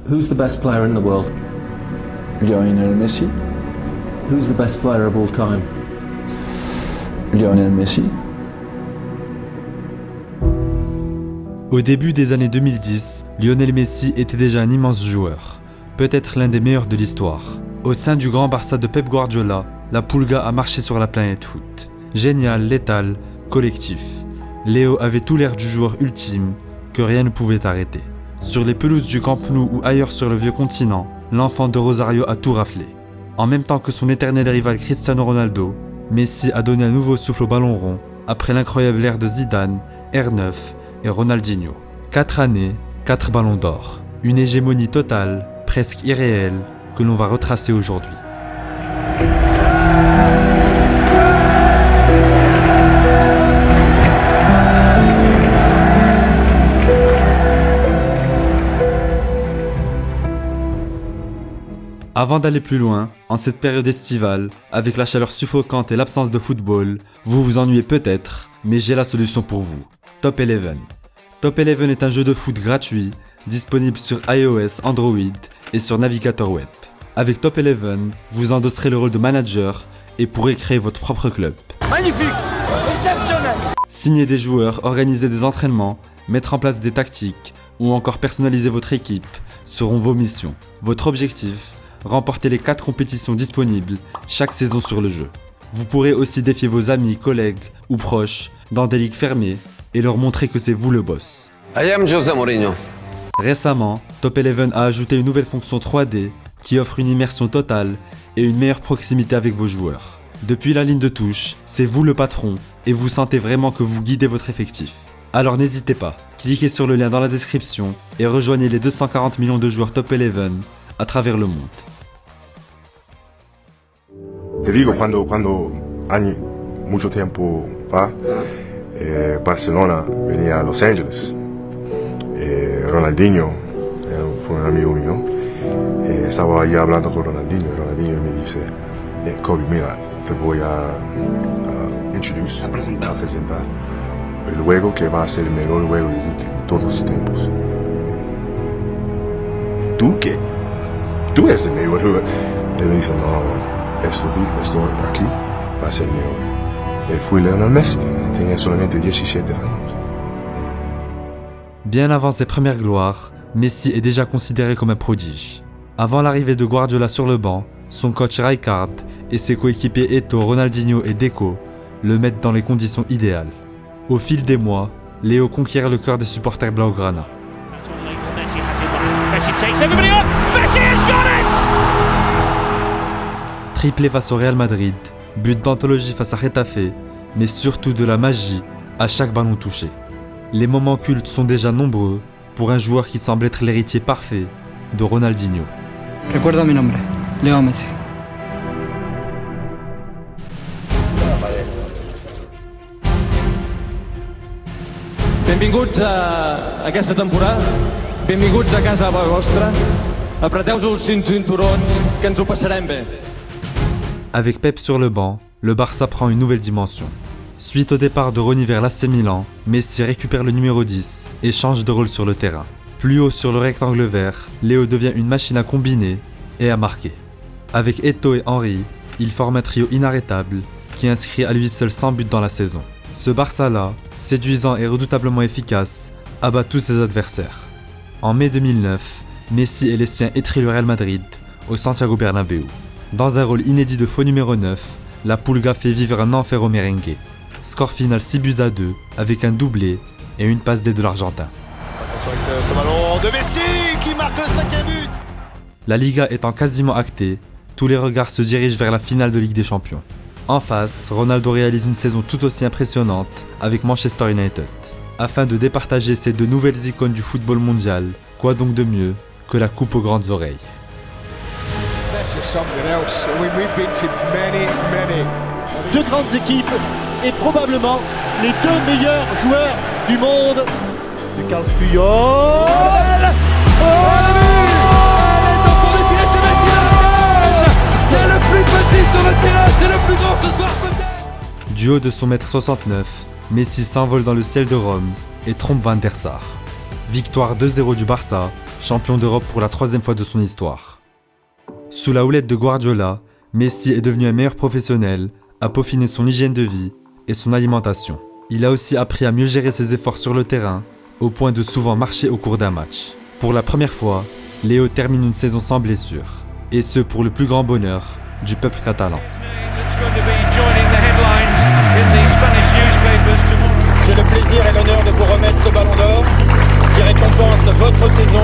Who's the best player in the world? Lionel Messi. Who's the best player of all time? Lionel Messi. Au début des années 2010, Lionel Messi était déjà un immense joueur, peut-être l'un des meilleurs de l'histoire. Au sein du grand Barça de Pep Guardiola, la Pulga a marché sur la planète foot. Génial, létal, collectif. Léo avait tout l'air du joueur ultime, que rien ne pouvait arrêter. Sur les pelouses du Camp Nou ou ailleurs sur le vieux continent, l'enfant de Rosario a tout raflé. En même temps que son éternel rival Cristiano Ronaldo, Messi a donné un nouveau souffle au ballon rond, après l'incroyable ère de Zidane, R9 et Ronaldinho. 4 années, 4 ballons d'or. Une hégémonie totale, presque irréelle, que l'on va retracer aujourd'hui. Avant d'aller plus loin, en cette période estivale, avec la chaleur suffocante et l'absence de football, vous vous ennuyez peut-être, mais j'ai la solution pour vous. Top 11. Top 11 est un jeu de foot gratuit, disponible sur iOS, Android et sur navigateur web. Avec Top 11, vous endosserez le rôle de manager et pourrez créer votre propre club. Magnifique, exceptionnel. Signer des joueurs, organiser des entraînements, mettre en place des tactiques ou encore personnaliser votre équipe seront vos missions. Votre objectif, remporter les 4 compétitions disponibles chaque saison sur le jeu. Vous pourrez aussi défier vos amis, collègues ou proches dans des ligues fermées et leur montrer que c'est vous le boss. I am José Mourinho. Récemment, Top 11 a ajouté une nouvelle fonction 3D qui offre une immersion totale et une meilleure proximité avec vos joueurs. Depuis la ligne de touche, c'est vous le patron et vous sentez vraiment que vous guidez votre effectif. Alors n'hésitez pas, cliquez sur le lien dans la description et rejoignez les 240 millions de joueurs Top 11 à travers le monde. Te digo, cuando años, mucho tiempo fa, Barcelona venía a Los Angeles. Ronaldinho fue un amigo mío. Estaba allá hablando con Ronaldinho y Ronaldinho me dice, Kobe, mira, te voy a presentar el juego que va a ser el mejor juego de todos los tiempos. ¿Tú qué? Tú eres el mejor jugador. Él me dice, no, esto aquí va a ser el mejor. Fui Lionel Messi, tenía solamente 17 años. Bien avant ses premières gloires, Messi est déjà considéré comme un prodige. Avant l'arrivée de Guardiola sur le banc, son coach Rijkaard et ses coéquipiers Eto'o, Ronaldinho et Deco le mettent dans les conditions idéales. Au fil des mois, Léo conquiert le cœur des supporters blaugrana. Triplé face au Real Madrid, but d'anthologie face à Getafe, mais surtout de la magie à chaque ballon touché. Les moments cultes sont déjà nombreux pour un joueur qui semble être l'héritier parfait de Ronaldinho. Recuerda mi nombre, Leo Messi. Benvinguts a aquesta temporada, benvinguts a casa vostra, apreteu-vos els cinturons que ens ho passarem bé. Avec Pep sur le banc, le Barça prend une nouvelle dimension. Suite au départ de Ronny vers l'AC Milan, Messi récupère le numéro 10 et change de rôle sur le terrain. Plus haut sur le rectangle vert, Léo devient une machine à combiner et à marquer. Avec Eto'o et Henry, il forme un trio inarrêtable qui inscrit à lui seul 100 buts dans la saison. Ce Barça-là, séduisant et redoutablement efficace, abat tous ses adversaires. En mai 2009, Messi et les siens étrillent le Real Madrid au Santiago Bernabéu. Dans un rôle inédit de faux numéro 9, la Pulga fait vivre un enfer au merengue. Score final 6-2 avec un doublé et une passe D de l'Argentin. Attention avec ce ballon de Messi qui marque le 5e but. La Liga étant quasiment actée, tous les regards se dirigent vers la finale de Ligue des Champions. En face, Ronaldo réalise une saison tout aussi impressionnante avec Manchester United. Afin de départager ces deux nouvelles icônes du football mondial, quoi donc de mieux que la coupe aux grandes oreilles. Deux grandes équipes et probablement les deux meilleurs joueurs du monde. De Carles Puyol. C'est le plus petit sur le terrain, c'est le plus grand ce soir peut-être. Du haut de son 1m69, Messi s'envole dans le ciel de Rome et trompe Van der Sar. Victoire 2-0 du Barça, champion d'Europe pour la 3e fois de son histoire. Sous la houlette de Guardiola, Messi est devenu un meilleur professionnel, a peaufiné son hygiène de vie et son alimentation. Il a aussi appris à mieux gérer ses efforts sur le terrain, au point de souvent marcher au cours d'un match. Pour la première fois, Léo termine une saison sans blessure, et ce pour le plus grand bonheur du peuple catalan. J'ai le plaisir et l'honneur de vous remettre ce ballon d'or qui récompense votre saison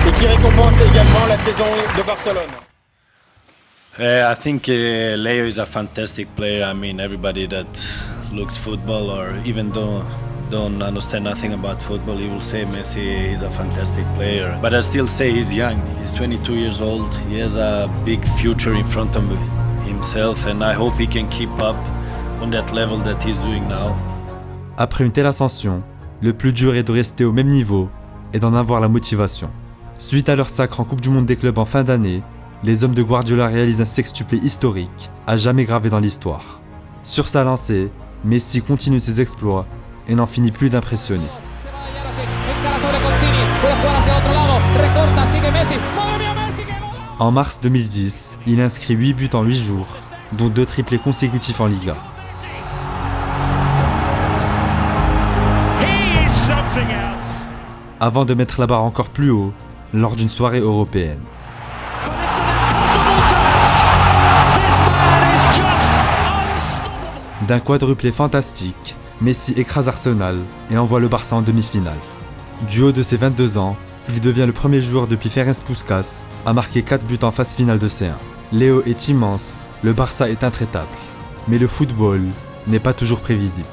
et qui récompense également la saison de Barcelone. I think Leo is a fantastic player. I mean, everybody that looks football or even don't understand nothing about football, he will say Messi is a fantastic player. But I still say he's young. He's 22 years old. He has a big future in front of himself, and I hope he can keep up on that level that he's doing now. Après une telle ascension, le plus dur est de rester au même niveau et d'en avoir la motivation. Suite à leur sacre en Coupe du Monde des clubs en fin d'année, les hommes de Guardiola réalisent un sextuplé historique, à jamais gravé dans l'histoire. Sur sa lancée, Messi continue ses exploits et n'en finit plus d'impressionner. En mars 2010, il inscrit 8 buts en 8 jours, dont 2 triplés consécutifs en Liga. Avant de mettre la barre encore plus haut lors d'une soirée européenne. D'un quadruplé fantastique, Messi écrase Arsenal et envoie le Barça en demi-finale. Du haut de ses 22 ans, il devient le premier joueur depuis Ferenc Puskás à marquer 4 buts en phase finale de C1. Léo est immense, le Barça est intraitable. Mais le football n'est pas toujours prévisible.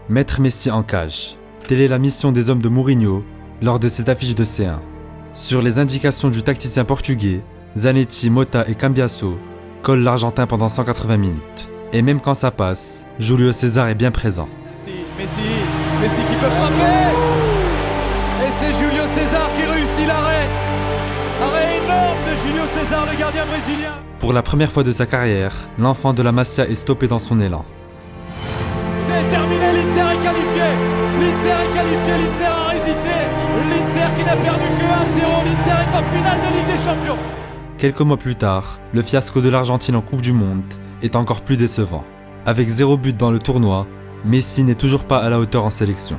Mettre Messi en cage. Telle est la mission des hommes de Mourinho lors de cette affiche de C1. Sur les indications du tacticien portugais, Zanetti, Mota et Cambiasso collent l'Argentin pendant 180 minutes. Et même quand ça passe, Julio César est bien présent. Messi qui peut frapper. Et c'est Julio César qui réussit l'arrêt. Arrêt énorme de Julio César, le gardien brésilien. Pour la première fois de sa carrière, l'enfant de la Masia est stoppé dans son élan. C'est terminé, l'Inter est qualifié. L'Inter est qualifié, l'Inter a hésité. L'Inter qui n'a perdu que 1-0. L'Inter est en finale de Ligue des Champions. Quelques mois plus tard, le fiasco de l'Argentine en Coupe du Monde est encore plus décevant. Avec 0 but dans le tournoi, Messi n'est toujours pas à la hauteur en sélection.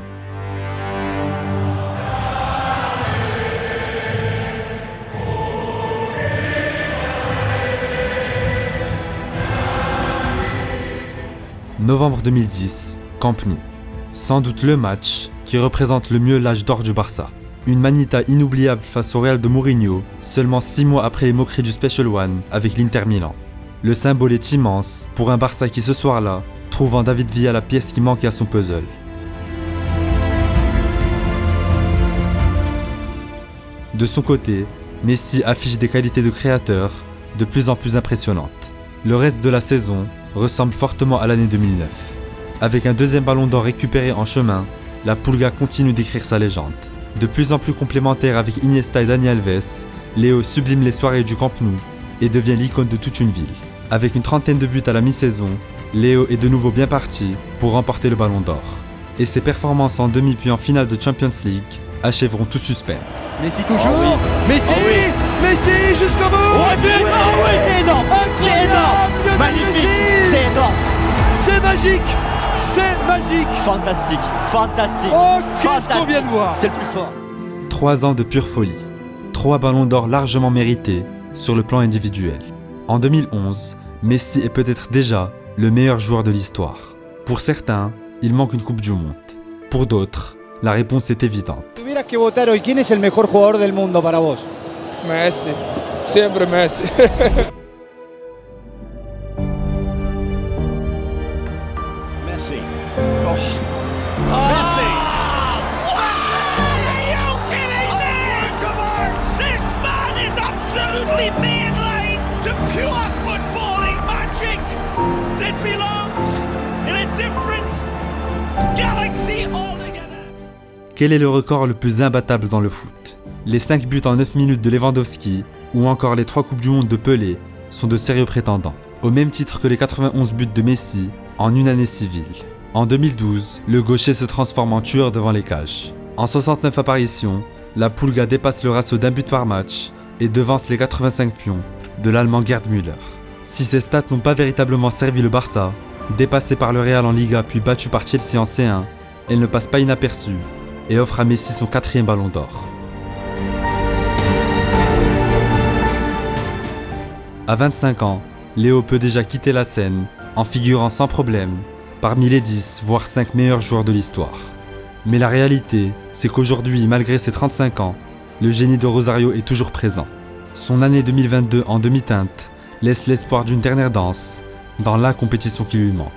Novembre 2010, Camp Nou. Sans doute le match qui représente le mieux l'âge d'or du Barça. Une manita inoubliable face au Real de Mourinho, seulement 6 mois après les moqueries du Special One avec l'Inter Milan. Le symbole est immense pour un Barça qui ce soir-là trouve en David Villa la pièce qui manquait à son puzzle. De son côté, Messi affiche des qualités de créateur de plus en plus impressionnantes. Le reste de la saison ressemble fortement à l'année 2009. Avec un deuxième ballon d'or récupéré en chemin, la Pulga continue d'écrire sa légende. De plus en plus complémentaire avec Iniesta et Dani Alves, Léo sublime les soirées du Camp Nou et devient l'icône de toute une ville. Avec une trentaine de buts à la mi-saison, Léo est de nouveau bien parti pour remporter le ballon d'or. Et ses performances en demi puis en finale de Champions League achèveront tout suspense. Messi toujours. Messi, Messi jusqu'au bout. Oui, c'est énorme. C'est énorme. Magnifique. C'est énorme. C'est magique. C'est magique. Fantastique. Fantastique. Oh, qu'est-ce Fantastique. qu'on vient de voir. C'est le plus fort. 3 ans de pure folie. 3 ballons d'or largement mérités sur le plan individuel. En 2011, Messi est peut-être déjà le meilleur joueur de l'histoire. Pour certains, il manque une Coupe du Monde. Pour d'autres, la réponse est évidente. Tuvieras que votar hoy, ¿quién es el mejor jugador del mundo para vos? Messi. Siempre Messi. Messi. Oh. Messi. Are you kidding me? This man is absolutely mainline to pure footballing magic that belongs in a different galaxy altogether. Quel est le record le plus imbattable dans le foot? Les 5 buts en 9 minutes de Lewandowski ou encore les 3 Coupes du Monde de Pelé sont de sérieux prétendants. au même titre que les 91 buts de Messi en une année civile. En 2012, le gaucher se transforme en tueur devant les cages. En 69 apparitions, la Pulga dépasse le ratio d'un but par match et devance les 85 pions de l'Allemand Gerd Müller. Si ces stats n'ont pas véritablement servi le Barça, dépassé par le Real en Liga puis battu par Chelsea en C1, elle ne passe pas inaperçue et offre à Messi son 4e ballon d'or. À 25 ans, Léo peut déjà quitter la scène en figurant sans problème parmi les 10 voire 5 meilleurs joueurs de l'histoire. Mais la réalité, c'est qu'aujourd'hui, malgré ses 35 ans, le génie de Rosario est toujours présent. Son année 2022 en demi-teinte laisse l'espoir d'une dernière danse dans la compétition qui lui manque.